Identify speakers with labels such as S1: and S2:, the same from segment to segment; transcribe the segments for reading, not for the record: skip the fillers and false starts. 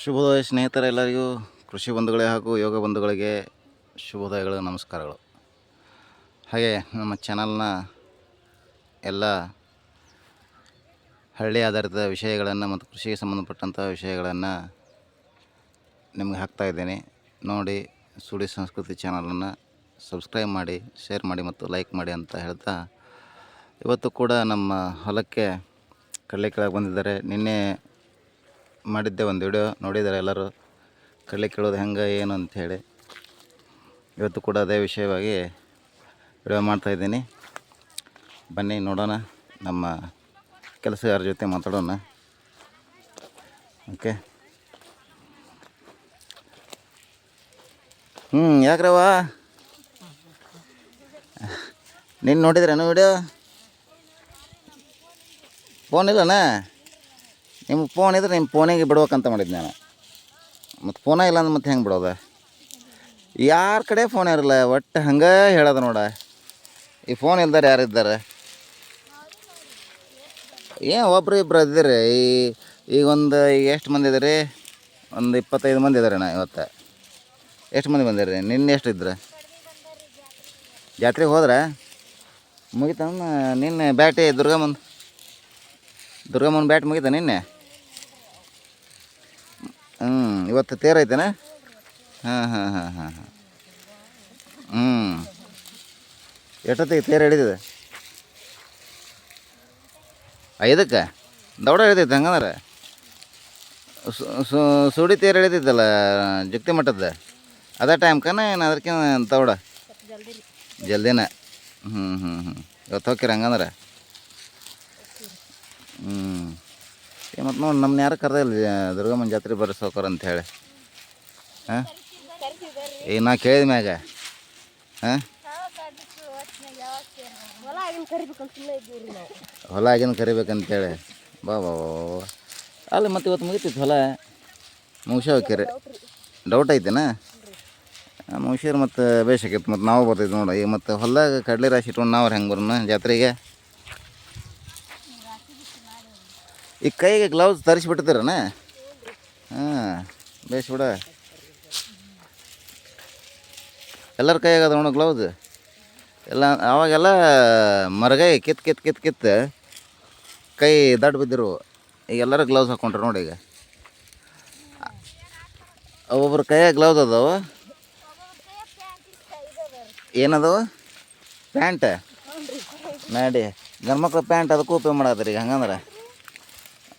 S1: ಶುಭೋದಯ ಸ್ನೇಹಿತರೆಲ್ಲರಿಗೂ ಕೃಷಿ ಬಂಧುಗಳೇ ಹಾಗೂ ಯೋಗ ಬಂಧುಗಳಿಗೆ ಶುಭೋದಯಗಳು, ನಮಸ್ಕಾರಗಳು. ಹಾಗೆ ನಮ್ಮ ಚಾನಲ್ನ ಎಲ್ಲ ಹಳ್ಳಿ ಆಧಾರಿತ ವಿಷಯಗಳನ್ನು ಮತ್ತು ಕೃಷಿಗೆ ಸಂಬಂಧಪಟ್ಟಂಥ ವಿಷಯಗಳನ್ನು ನಿಮಗೆ ಹಾಕ್ತಾಯಿದ್ದೇನೆ. ನೋಡಿ, ಸುಡಿ ಸಂಸ್ಕೃತಿ ಚಾನಲನ್ನು ಸಬ್ಸ್ಕ್ರೈಬ್ ಮಾಡಿ, ಶೇರ್ ಮಾಡಿ ಮತ್ತು ಲೈಕ್ ಮಾಡಿ ಅಂತ ಹೇಳ್ತಾ, ಇವತ್ತು ಕೂಡ ನಮ್ಮ ಹೊಲಕ್ಕೆ ಕಡಲೆ ಕೀಳಕ್ಕೆ ಬಂದಿದ್ದಾರೆ. ನಿನ್ನೆ ಮಾಡಿದ್ದೆ ಒಂದು ವಿಡಿಯೋ ನೋಡಿದ್ದಾರೆ ಎಲ್ಲರೂ, ಕಡಲೆ ಕೀಳೋದು ಹೆಂಗೆ ಏನು ಅಂಥೇಳಿ. ಇವತ್ತು ಕೂಡ ಅದೇ ವಿಷಯವಾಗಿ ವಿಡಿಯೋ ಮಾಡ್ತಾಯಿದ್ದೀನಿ. ಬನ್ನಿ ನೋಡೋಣ, ನಮ್ಮ ಕೆಲಸಗಾರ ಜೊತೆ ಮಾತಾಡೋಣ. ಓಕೆ. ಯಾಕ್ರವ ನೀನು ನೋಡಿದ್ರೇನು ವಿಡಿಯೋ? ಫೋನ್ ಇಲ್ಲಣ್ಣ? ನಿಮ್ಮ ಫೋನ್ ಇದ್ರೆ ನಿಮ್ಮ ಫೋನಿಗೆ ಬಿಡ್ಬೇಕಂತ ಮಾಡಿದ್ದು ನಾನು. ಮತ್ತು ಫೋನೇ ಇಲ್ಲ ಅಂದ್ರೆ ಮತ್ತೆ ಹೆಂಗೆ ಬಿಡೋದು? ಯಾರ ಕಡೆ ಫೋನ್ ಇರಲ್ಲ, ಒಟ್ಟು ಹಂಗೆ ಹೇಳೋದು ನೋಡ. ಈ ಫೋನ್ ಇಲ್ದಾರೆ ಯಾರಿದ್ದಾರೆ? ಏನು ಒಬ್ರು ಇಬ್ಬರು ಇದ್ದೀರಿ. ಈಗ ಎಷ್ಟು ಮಂದಿ ಇದ್ದೀರಿ? ಒಂದು 25 ಮಂದಿ ಇದ್ದಾರೆ ಅಣ್ಣ. ಇವತ್ತು ಎಷ್ಟು ಮಂದಿ ಬಂದಿರಿ? ನಿನ್ನೆ ಎಷ್ಟು ಇದ್ರೆ? ಜಾತ್ರೆಗೆ ಹೋದ್ರೆ ಮುಗಿತ? ನಿನ್ನೆ ಬ್ಯಾಟಿ ದುರ್ಗಮ್ಮನ ಬ್ಯಾಟ್ ಮುಗಿತ ನಿನ್ನೆ? ಇವತ್ತು ತೇರು ಐತೆನಾ? ಹಾಂ. ಎಷ್ಟೊತ್ತಿಗೆ ತೇರು ಹಿಡಿದಿದೆ? 5ಕ್ಕೆ ದೌಡ ಹಿಡಿದೈತೆ. ಹಂಗಂದ್ರೆ ಸುಡಿ ತೇರು ಹಿಡಿದೈತಲ್ಲ ಜುಕ್ತಿ ಮಟ್ಟದ, ಅದೇ ಟೈಮ್ಕನ ಏನು ಅದಕ್ಕಿಂತ ದೌಡ ಜಲ್ದಿನ? ಇವತ್ತು ಹೋಗ್ತೀರ ಹಂಗಂದ್ರೆ? ಮತ್ತು ನೋಡಿ, ನಮ್ಮನ್ನ ಯಾರು ಕರೆದೇ ಇಲ್ಲ ದುರ್ಗಮ್ಮನ ಜಾತ್ರೆ ಬರ್ರಿ ಸೌಕರ್ ಅಂಥೇಳಿ. ಹಾಂ, ಈಗ ನಾ ಕೇಳಿದ ಮ್ಯಾಗ ಹೊಲ ಆಗಿನ ಕರಿಬೇಕಂತೇಳಿ. ಬಾ ಅಲ್ಲಿ ಮತ್ತು ಇವತ್ತು ಮುಗಿತೈತಿ ಹೊಲ ಮುಗಿಸಿ ಹೋಗ್ಯಾರ. ಡೌಟ್ ಐತೆನಾ? ಮುಗಿಸಿದ್ರೆ ಮತ್ತು ಬೇಸಾಕೈತಿ. ಮತ್ತು ನಾವು ಬರ್ತೈತಿ ನೋಡಿ. ಈಗ ಮತ್ತು ಹೊಲದಾಗ ಕಡಲೆ ರಾಶಿ ಇಟ್ಕೊಂಡು ನಾವು ಹೆಂಗೆ ಬರೋಣ ಜಾತ್ರೆಗೆ? ಈ ಕೈಗೆ ಗ್ಲೌಸ್ ತರಿಸ್ಬಿಟ್ಟಿದ್ದೀರಣ್ಣ? ಬೇಸ್ ಬಿಡ. ಎಲ್ಲರ ಕೈಯಾಗದ ನೋಡು ಗ್ಲೌಸ್ ಎಲ್ಲ. ಅವಾಗೆಲ್ಲ ಮರಗೈ ಕಿತ್ತು ಕೈ ದಡ್ಡ ಬಿದ್ದಿರು. ಈಗ ಎಲ್ಲರೂ ಗ್ಲೌಸ್ ಹಾಕ್ಕೊಂಡ್ರು ನೋಡಿ. ಈಗ ಒಬ್ಬೊಬ್ರ ಕೈಯಾಗ ಗ್ಲೌಸ್ ಅದಾವ. ಏನದವು? ಪ್ಯಾಂಟ್ ನೋಡಿ, ಗಂಡ್ಮಕ್ಳು ಪ್ಯಾಂಟ್ ಅದಕ್ಕೂ ಉಪಯೋಗ ಮಾಡತ್ತೀರಿ ಈಗ ಹಂಗಂದ್ರೆ.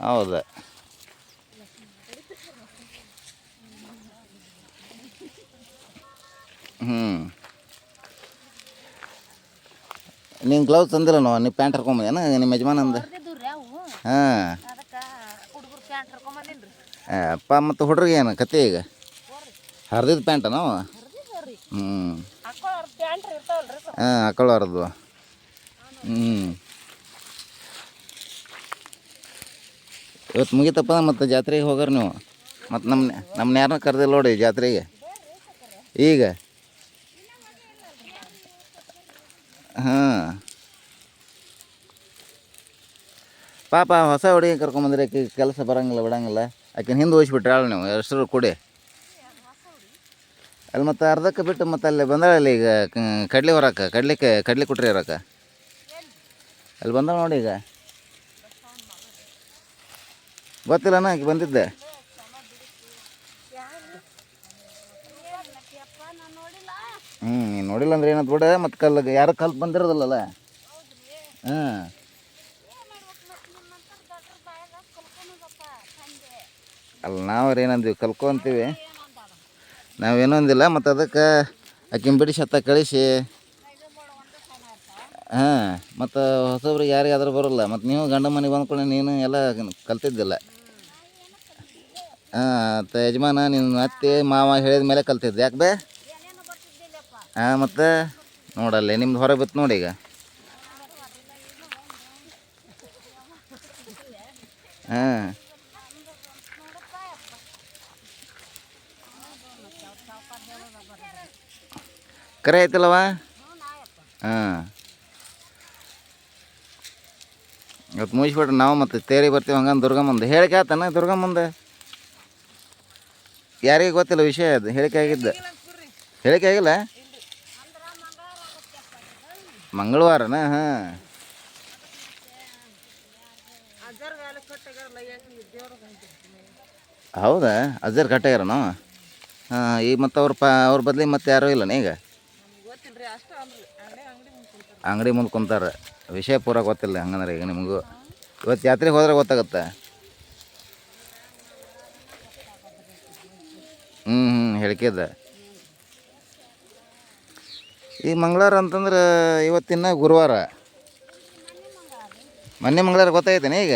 S1: ಹೌದು. ನೀನು ಗ್ಲೌಸ್ ತಂದಿಲ್ಲ ನಾವು, ನೀವು ಪ್ಯಾಂಟ್ ಹರ್ಕೊಂಬಂದೇನ ನಿಮ್ಮ ಯಜಮಾನಂದ? ಹಾಂ. ಅಪ್ಪ ಮತ್ತು ಹುಡ್ರಿಗೆ ಏನು ಕತೆ ಈಗ? ಹರಿದಿದ್ದು ಪ್ಯಾಂಟ ನಾವು? ಹಾಕೊಳ್ಳಾರದು. ಇವತ್ತು ಮುಗಿತಪ್ಪ. ಮತ್ತು ಜಾತ್ರೆಗೆ ಹೋಗಾರ ನೀವು? ಮತ್ತು ನಮ್ಮನ್ನ ಯಾರನ್ನ ಕರೆದಿಲ್ಲ ನೋಡಿ ಜಾತ್ರೆಗೆ ಈಗ. ಪಾಪ ಹೊಸ ಹುಡುಗಿ ಕರ್ಕೊಂಬಂದ್ರೆ ಆಕೆ ಕೆಲಸ ಬರೋಂಗಿಲ್ಲ ಬಿಡಂಗಿಲ್ಲ. ಆಕಿನ ಹಿಂದೆ ಹೋಗಿಸ್ಬಿಟ್ರಾಳ ನೀವು ಎಷ್ಟರು ಕೂಡಿ ಅಲ್ಲಿ. ಮತ್ತು ಅರ್ಧಕ್ಕೆ ಬಿಟ್ಟು ಮತ್ತೆ ಅಲ್ಲಿ ಬಂದಾಳಲ್ಲಿ ಈಗ ಕಡ್ಲಿ ಹೊರಕ್ಕೆ, ಕಡ್ಲಿ ಕೊಟ್ರಿ ಹೊರಕ್ಕೆ ಅಲ್ಲಿ ಬಂದಾಳ ನೋಡಿ. ಈಗ ಗೊತ್ತಿಲ್ಲಣ್ಣ ಆಕೆ ಬಂದಿದ್ದೆ? ನೀನು ನೋಡಿಲ್ಲ ಅಂದ್ರೆ ಏನಂತ ಬಿಡ. ಮತ್ತು ಯಾರು ಕಲ್ತು ಬಂದಿರೋದಿಲ್ಲಲ್ಲ. ಅಲ್ಲ ನಾವ್ರು ಏನಂತೀವಿ, ಕಲ್ಕೊಂತೀವಿ. ನಾವೇನೊಂದಿಲ್ಲ. ಮತ್ತು ಅದಕ್ಕೆ ಆಕಿನ ಬಿಡಿಸಿ ಹತ್ತ ಕಳಿಸಿ. ಮತ್ತು ಹೊಸಬ್ರಿಗೆ ಯಾರಿಗಾದ್ರೂ ಬರೋಲ್ಲ. ಮತ್ತು ನೀವು ಗಂಡ ಮನೆಗೆ ಬಂದ್ಕೊಳ್ಳಿ, ನೀನು ಎಲ್ಲ ಕಲ್ತಿದ್ದಿಲ್ಲ. ಯಜಮಾನ ನಿನ್ನ ಅತ್ತೆ ಮಾವ ಹೇಳಿದ ಮೇಲೆ ಕಲ್ತಿದ್ದೆ. ಯಾಕೆ ಬೇ? ಮತ್ತು ನೋಡಲ್ಲೇ ನಿಮ್ದು ಹೊರಗೆ ಬಿತ್ತು ನೋಡಿ. ಈಗ ಕರೆ ಐತಿಲ್ಲವ? ಇವತ್ತು ಮುಗಿಸ್ಬಿಟ್ರೆ ನಾವು ಮತ್ತೆ ತೇರಿ ಬರ್ತೀವಿ. ಹಂಗಂದು ದುರ್ಗಮ್ಮಂದು ಹೇಳಿಕೆ ಆತನ? ದುರ್ಗಮ್ಮಂದು ಯಾರಿಗೆ ಗೊತ್ತಿಲ್ಲ ವಿಷಯ ಅದು ಹೇಳಿಕೆ ಆಗಿದ್ದು ಹೇಳಿಕೆ ಆಗಿಲ್ಲ ಮಂಗಳವಾರನ ಹಾಂ ಹೌದಾ ಅಜ್ಜರ್ ಕಟ್ಟಾಗ್ಯಾರನು ಹಾಂ ಈಗ ಮತ್ತು ಅವ್ರ ಬದಲಿ ಮತ್ತೆ ಯಾರೂ ಇಲ್ಲನ ಈಗ ಅಂಗಡಿ ಮುಂದೆ ಕುಂತಾರೆ ವಿಷಯ ಪೂರ ಗೊತ್ತಿಲ್ಲ ಹಂಗಂದ್ರೆ ಈಗ ನಿಮಗೂ ಇವತ್ತು ಜಾತ್ರೆಗೆ ಹೋದ್ರೆ ಗೊತ್ತಾಗತ್ತೆ ಹೇಳಿಕೆದ ಈಗ ಮಂಗಳವಾರ ಅಂತಂದ್ರೆ ಇವತ್ತಿನ ಗುರುವಾರ ಮೊನ್ನೆ ಮಂಗಳವಾರ ಗೊತ್ತಾಗೈತೇನೆ ಈಗ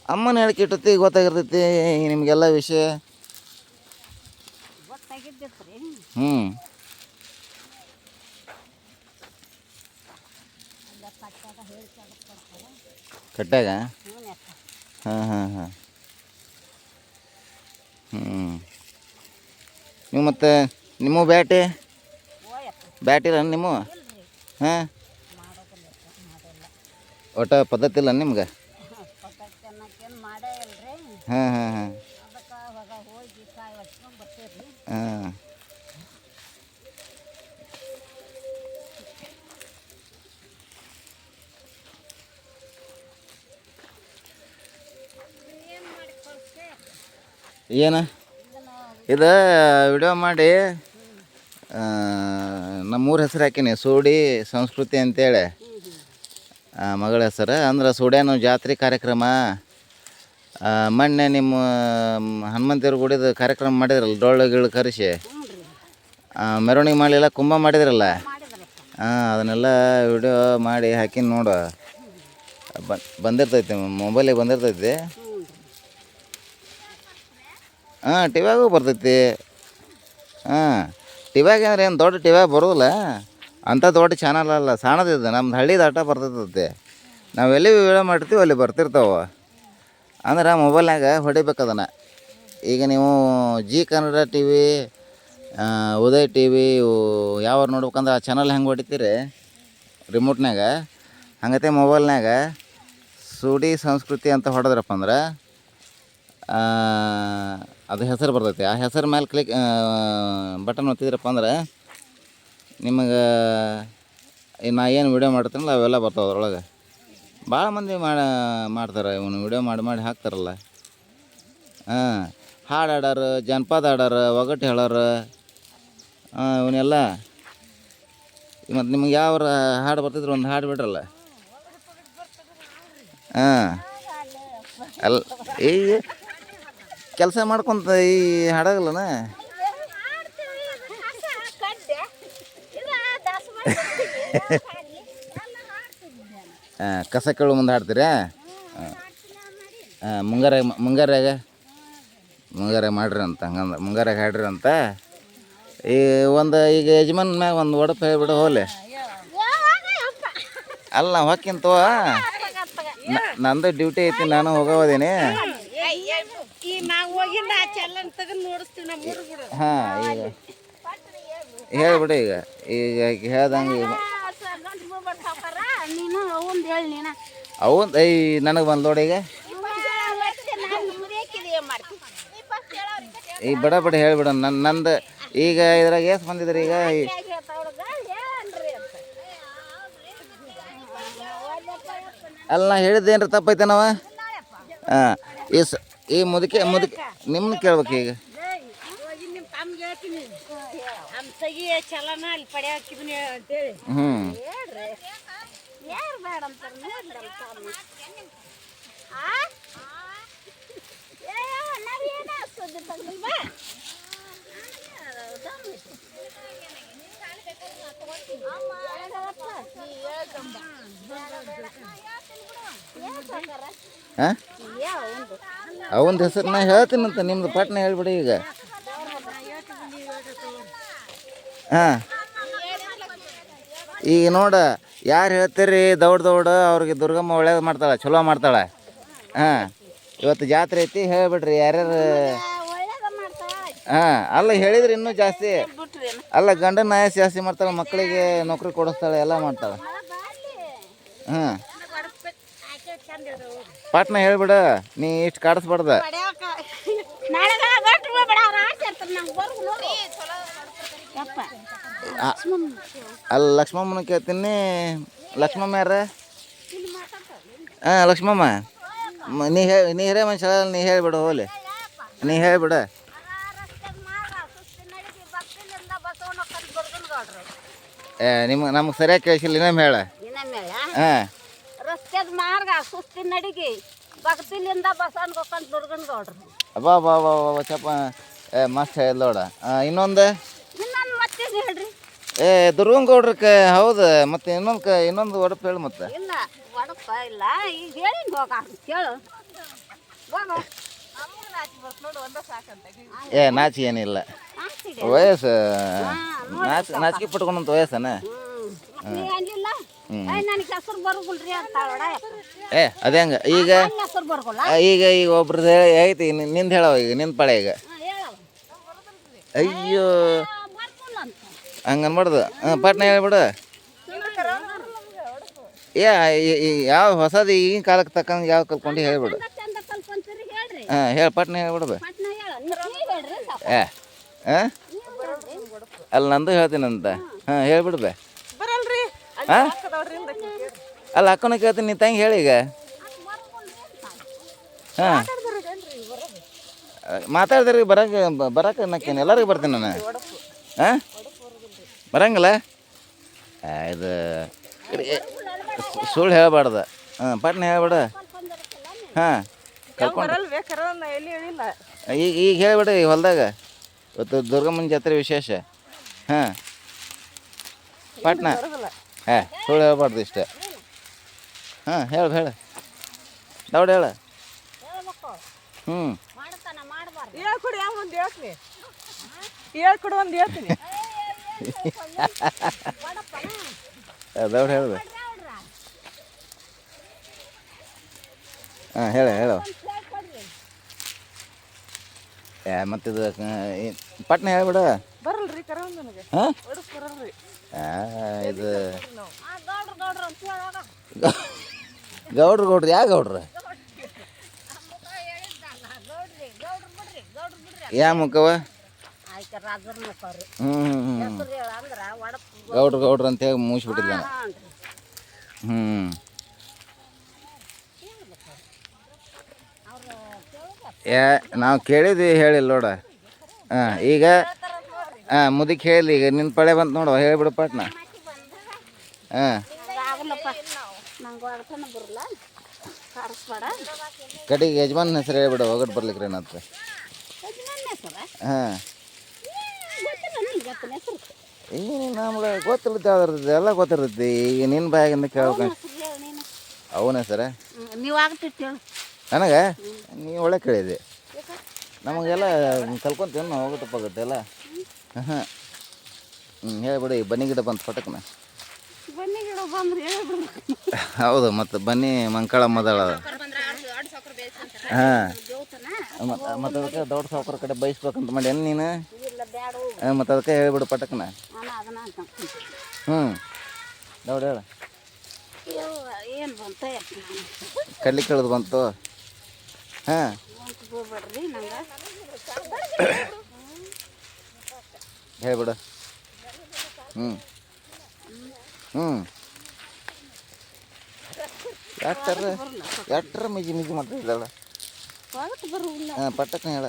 S1: ಅಮ್ಮನ ಹೇಳಿಕೆ ಇಟ್ಟತಿ ಗೊತ್ತಾಗಿರ್ತೈತಿ ನಿಮಗೆಲ್ಲ ವಿಷಯ ಹ್ಞೂ ಕಟ್ಟಾಗ ಹಾಂ ಹಾಂ ಹಾಂ ನೀವು ಮತ್ತು ನಿಮ್ಮ ಬ್ಯಾಟಿ ಇಲ್ಲ ನಿಮ್ಮ ಹಾಂ ಒಟ್ಟು ಪದ್ಧತಿ ಇಲ್ಲ ನಿಮ್ಗೆ ಹಾಂ ಹಾಂ ಹಾಂ ಹಾಂ ಏನು ಇದು ವಿಡಿಯೋ ಮಾಡಿ ನಮ್ಮೂರ ಹೆಸರು ಹಾಕೀನಿ ಸೂಡಿ ಸಂಸ್ಕೃತಿ ಅಂತೇಳಿ ಮಗಳ ಹೆಸರು ಅಂದ್ರೆ ಸೂಡ್ಯಾನು ಜಾತ್ರೆ ಕಾರ್ಯಕ್ರಮ ಮೊನ್ನೆ ನಿಮ್ಮ ಹನುಮಂತೇವ್ರ ಗುಡಿದ ಕಾರ್ಯಕ್ರಮ ಮಾಡಿದ್ರಲ್ಲ ಡೊಳ್ಳು ಗಿಳು ಕರೆಸಿ ಮೆರವಣಿಗೆ ಮಾಡಲಿಲ್ಲ ಕುಂಭ ಮಾಡಿದ್ರಲ್ಲ ಅದನ್ನೆಲ್ಲ ವಿಡಿಯೋ ಮಾಡಿ ಹಾಕಿ ನೋಡು ಬಂದಿರ್ತೈತಿ ಮೊಬೈಲಿಗೆ ಬಂದಿರ್ತೈತಿ ಹಾಂ ಟಿವ್ಯಾಗೂ ಬರ್ತೈತಿ ಹಾಂ ಟಿವ್ಯಾಗ ಅಂದ್ರೆ ಏನು ದೊಡ್ಡ ಟಿವ್ಯಾಗ ಬರೋದಿಲ್ಲ ಅಂಥ ದೊಡ್ಡ ಚಾನಲ್ ಅಲ್ಲ ಸಣ್ಣದಿದೆ ನಮ್ದು ಹಳ್ಳಿದ ಆಟ ಬರ್ತೈತೈತಿ ನಾವು ಎಲ್ಲಿ ವಿಡಿಯೋ ಮಾಡಿರ್ತೀವಿ ಅಲ್ಲಿ ಬರ್ತಿರ್ತಾವೆ ಅಂದ್ರೆ ಮೊಬೈಲ್ನಾಗ ಹೊಡಿಬೇಕು ಅದನ್ನು ಈಗ ನೀವು Zee Kannada TV Uday TV ಯಾವ ನೋಡ್ಬೇಕಂದ್ರೆ ಆ ಚಾನಲ್ ಹೆಂಗೆ ಹೊಡಿತೀರಿ ರಿಮೋಟ್ನಾಗ ಹಂಗತೆ ಮೊಬೈಲ್ನಾಗ ಸೂಡಿ ಸಂಸ್ಕೃತಿ ಅಂತ ಹೊಡೆದ್ರಪ್ಪ ಅಂದ್ರೆ ಅದು ಹೆಸರು ಬರ್ತೈತಿ ಆ ಹೆಸರು ಮೇಲೆ ಕ್ಲಿಕ್ ಬಟನ್ ಒತ್ತಿದ್ರಪ್ಪ ಅಂದ್ರೆ ನಿಮಗೆ ನಾ ಏನು ವಿಡಿಯೋ ಮಾಡ್ತೀನಲ್ಲ ಅವೆಲ್ಲ ಬರ್ತಾವೆ ಅದ್ರೊಳಗೆ ಭಾಳ ಮಂದಿ ಮಾಡ್ತಾರೆ ಇವನು ವಿಡಿಯೋ ಮಾಡಿ ಹಾಕ್ತಾರಲ್ಲ ಹಾಂ ಹಾಡು ಹಾಡೋರು ಜನಪದ ಹಾಡೋರು ಒಗಟು ಹೇಳೋರು ಇವನ್ನೆಲ್ಲ ಮತ್ತು ನಿಮ್ಗೆ ಯಾವ ಹಾಡು ಬರ್ತಿದ್ರು ಒಂದು ಹಾಡು ಬಿಡ್ರಲ್ಲ ಹಾಂ ಅಲ್ಲ ಈಗ ಕೆಲಸ ಮಾಡ್ಕೊತ ಈ ಹಾಡಾಗಲ್ಲನ ಕಸ ಕೇಳು ಮುಂದೆ ಹಾಡ್ತೀರಾ ಮುಂಗಾರ್ಯಾಗ ಮಾಡ್ರಿ ಅಂತ ಹಂಗಂದ್ರೆ ಮುಂಗಾರ್ಯಾಗ ಹಾಡ್ರಿ ಅಂತ ಈ ಒಂದು ಈಗ ಯಜಮಾನ್ ಮ್ಯಾಗ ಒಂದು ಒಡಪು ಹೇಳ್ಬಿಡು ಹೋಲೆ ಅಲ್ಲ ಹೊಕ್ಕಿಂತ ನಂದು ಡ್ಯೂಟಿ ಐತಿ ನಾನು ಹೋಗೋದೇನೆ ಹಾಂ ಈಗ ಹೇಳ್ಬಿಡು ಈಗ ಹೇಳ್ದಂಗೆ ಅವನ್ ನನಗೆ ಬಂದು ನೋಡಿ ಈಗ ಬಡ ಹೇಳ್ಬಿಡ ನಂದು ಈಗ ಇದ್ರಾಗ ಎಷ್ಟು ಬಂದಿದ್ರಿ ಈಗ ಅಲ್ಲ ನಾ ಹೇಳಿದ್ದೇನ್ರಿ ತಪ್ಪೈತೆ ನಾವ ಹಾಂ ಈ ಮುದುಕೆ ನಿಮ್ಮನ್ನ ಕೇಳ್ಬೇಕು ಈಗ ಹಾಂ ಅವಂದು ಹೆಸರು ನಾ ಹೇಳ್ತೀನಂತ ನಿಮ್ದು ಪಟ್ನ ಹೇಳ್ಬಿಡಿ ಈಗ ಹಾಂ ಈಗ ನೋಡ ಯಾರು ಹೇಳ್ತೀರಿ ದೌಡ್ ಅವ್ರಿಗೆ ದುರ್ಗಮ್ಮ ಒಳ್ಳೇದು ಮಾಡ್ತಾಳೆ ಚಲೋ ಮಾಡ್ತಾಳೆ ಹಾಂ ಇವತ್ತು ಜಾತ್ರೆ ಐತಿ ಹೇಳ್ಬಿಡ್ರಿ ಯಾರ್ಯಾರು ಹಾಂ ಅಲ್ಲ ಹೇಳಿದ್ರೆ ಇನ್ನೂ ಜಾಸ್ತಿ ಅಲ್ಲ ಗಂಡನ ಜಾಸ್ತಿ ಮಾಡ್ತಾಳೆ ಮಕ್ಕಳಿಗೆ ನೌಕರಿ ಕೊಡಿಸ್ತಾಳೆ ಎಲ್ಲ ಮಾಡ್ತಾಳೆ ಹಾಂ ಪಾಟ್ನ ಹೇಳ್ಬಿಡ ನೀ ಇಷ್ಟು ಕಾಡಿಸ್ಬಾರ್ದ ಅಲ್ಲಿ ಲಕ್ಷ್ಮಮ್ಮನ ಕೇಳ್ತೀನಿ ಲಕ್ಷ್ಮಮ್ಮ ಯಾರ ಹಾಂ ಲಕ್ಷ್ಮಮ್ಮ ನೀ ಹಿರೇ ಮನುಷ್ಯ ನೀ ಹೇಳಿಬಿಡು ಹೋಲಿ ನೀ ಹೇಳಿಬಿಡ ನಮಗೆ ಸರಿಯಾಗಿ ಕೇಳಿಸಿಲ್ಲ ಇನ್ನೊಮ್ಮೆ ಹೇಳ ಹಾಂ
S2: ರಸ್ತೆದ ಮಾರ್ಗ ಸುಸ್ತಿ ನಡಿಗೆ ಭಕ್ತಿಲಿಂದ ಬಸವನ್ ಹೋಗ್ಕೊಂಡು ದುರ್ಗನ್ ಗೌಡ್ರು
S1: ಅಬ್ಬಾ ಬಾ ಬಾ ಬಾ ಚಪ್ಪ ಮಸ್ತ್ ಹೇಳಿದ್ ನೋಡ ಇನ್ನೊಂದು
S2: ಇನ್ನೊಂದು ಮತ್ತೆ ಹೇಳ್ರಿ
S1: ದುರ್ಗನ್ ಗೌಡ್ರಕ್ಕೆ ಹೌದು ಮತ್ತೆ ಇನ್ನೊಂದು ಒಡಪು ಹೇಳು ಮತ್ತೆ
S2: ಇಲ್ಲ ಒಡಪ ಇಲ್ಲ ಈಗ ಹೇಳಿನ ಹೋಗ ಕೇಳು ಹೋಗ
S1: ನಾಚಿ ಏನಿಲ್ಲ ವಯಸ್ಸು ನಾಚಿಕೆ ಪಟ್ಕೊಂಡಂತ ವಯಸ್ಸನ
S2: ನನಗೆ ಹೆಸರು ಬರೋದಿಲ್ರಿ ಅಂತಾಳ
S1: ಅದೇ ಹಂಗ ಈಗ
S2: ಹೆಸರು ಬರೋಲ್ಲ
S1: ಈಗ ಒಬ್ರದ್ದು ಐತಿ ನಿಂದು ಹೇಳವ ಈಗ ನಿಂದ ಪಳೆ ಈಗ ಅಯ್ಯೋ ಹಂಗೆ ಅನ್ಬಾರ್ದು ಪಟ್ನ ಹೇಳ್ಬಿಡು ಯಾವ ಹೊಸದು ಈಗಿನ ಕಾಲಕ್ಕೆ ತಕ್ಕಂಗೆ ಯಾವ ಕಲ್ಕೊಂಡು ಹೇಳ್ಬಿಡು ಹಾಂ ಹೇಳಿ ಪಟ್ನ ಹೇಳ್ಬಿಡ್ದು ಅಲ್ಲಿ ನಂದು ಹೇಳ್ತೀನಂತ ಹಾಂ ಹೇಳ್ಬಿಡ್ಬೆ ಹಾಂ ಅಲ್ಲ ಅಕ್ಕನ ಕೇಳ್ತೀನಿ ನೀ ತಂಗಿ ಹೇಳಿ ಈಗ ಹಾಂ ಮಾತಾಡಿದ್ರಿ ಬರಕ್ಕೆ ನಕ್ಕೇನು ಎಲ್ಲರಿಗೂ ಬರ್ತೀನಿ ನಾನು ಹಾಂ ಬರಂಗಿಲ್ಲ ಇದು ಸುಳ್ಳು ಹೇಳ್ಬಾರ್ದು ಹಾಂ ಪಟ್ನ ಹೇಳ್ಬೇಡ ಹಾಂ ಕರ್ಕೊಂಡು ಈಗ ಹೇಳ್ಬಿಡ ಈ ಹೊಲ್ದಾಗ ಇವತ್ತು ದುರ್ಗಮ್ಮನ ಜಾತ್ರೆ ವಿಶೇಷ ಹಾಂ ಪಟ್ನ ಸುಳ್ಳು ಹೇಳ್ಬಾರ್ದು ಇಷ್ಟ ಹಾಂ ಹೇಳು ದೌಡ್ ಹೇಳ ಹ್ಞೂ ದೌಡ್ ಹೇಳ್ದೆ ಹಾಂ ಹೇಳು ಮತ್ತಿದು ಪಟ್ನ ಹೇಳ್ಬಿಡ
S3: ಬರಲ್ರಿ ಕರವ್ ನನಗೆ
S1: ಹಾಂ
S3: ಬರಲ್ರಿ
S1: ಇದು ಗೌಡ್ರು ಯಾವ ಗೌಡ್ರು ಯಾ ಮುಖವ ಗೌಡ್ರು ಅಂತ ಹೇಳಿ ಮುಗಿಸ್ಬಿಟ್ಟಿದ್ದ ಹ್ಞೂ ನಾವು ಕೇಳಿದ್ವಿ ಹೇಳಿಲ್ಲ ನೋಡ ಹಾಂ ಈಗ ಮುದಕ್ಕೆ ಹೇಳಿ ಈಗ ನಿನ್ನ ಪಳೆ ಬಂತು ನೋಡು ಹೇಳಿಬಿಡು ಪಟ್ನ ಹಾಂ ಕಡೆಗೆ ಯಜಮಾನ್ ಹೆಸರು ಹೇಳ್ಬಿಡು ಒಗಟ್ಟು ಬರ್ಲಿಕ್ಕೆ ಏನಂತ ಹಾಂ ಏನು ನಮ್ಗೆ ಗೊತ್ತಿರುತ್ತೆ ಯಾವ್ದು ಎಲ್ಲ ಗೊತ್ತಿರ್ತೈತಿ ಈಗ ನಿನ್ನ ಬಾಯಾಗಿಂದ ಕೇಳ್ಬೇಕು ಅವನ ಹೆಸರ ನನಗೆ ನೀ ಒಳ್ಳೆ ಕೇಳಿದೆ ನಮಗೆಲ್ಲ ಕಲ್ಕೊಂತೀವಿ ನಾವು ಹೋಗುತ್ತೆ ಎಲ್ಲ ಹಾಂ ಹೇಳ್ಬಿಡಿ ಬನ್ನಿ ಗಿಡ ಬಂತು ಪಟಕ್ನ ಹೌದು ಮತ್ತು ಬನ್ನಿ ಮಂಕಳಮ್ಮದಳ ಹಾಂ ಮತ್ತು ಅದಕ್ಕೆ ದೊಡ್ಡ ಸಾವುಕಾರ ಕಡೆ ಬಯಸ್ಬೇಕಂತ ಮಾಡಿ ಏನು ನೀನು ಮತ್ತು ಅದಕ್ಕೆ ಹೇಳ್ಬಿಡು ಪಟಕ್ನ ಹ್ಞೂ ದೌಡ್ ಹೇಳ ಕಡ್ಲಿ ಕೇಳೋದು ಬಂತು ಹಾಂ ಹೇಳ್ಬಿಡು ಯಾಕ್ಟರ ಮಿಜಿ ಮಾಡ್ತಿದ್ದಲ್ಲ ಹಾಂ ಪಟ್ಟಕ್ಕನ ಹೇಳ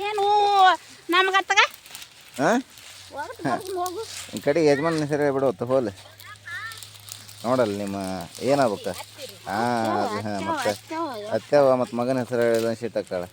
S2: ಏನು ನಮ್ಗತ್ತಗ
S1: ಹಾಂ ಈ ಕಡೆಗೆ ಯಜಮಾನ್ ಹೆಸರು ಹೇಳ್ಬಿಡು ಹೊತ್ತು ಹೋಲೆ ನೋಡಲ್ಲ ನಿಮ್ಮ ಏನಾಗ್ಬೇಕ ಹಾಂ ಅದು ಹಾಂ ಮತ್ತೆ ಅತ್ತೆವ ಮತ್ತು ಮಗನ ಹೆಸರು ಹೇಳಿದ ಶೀಟಕ್ಕಾಳ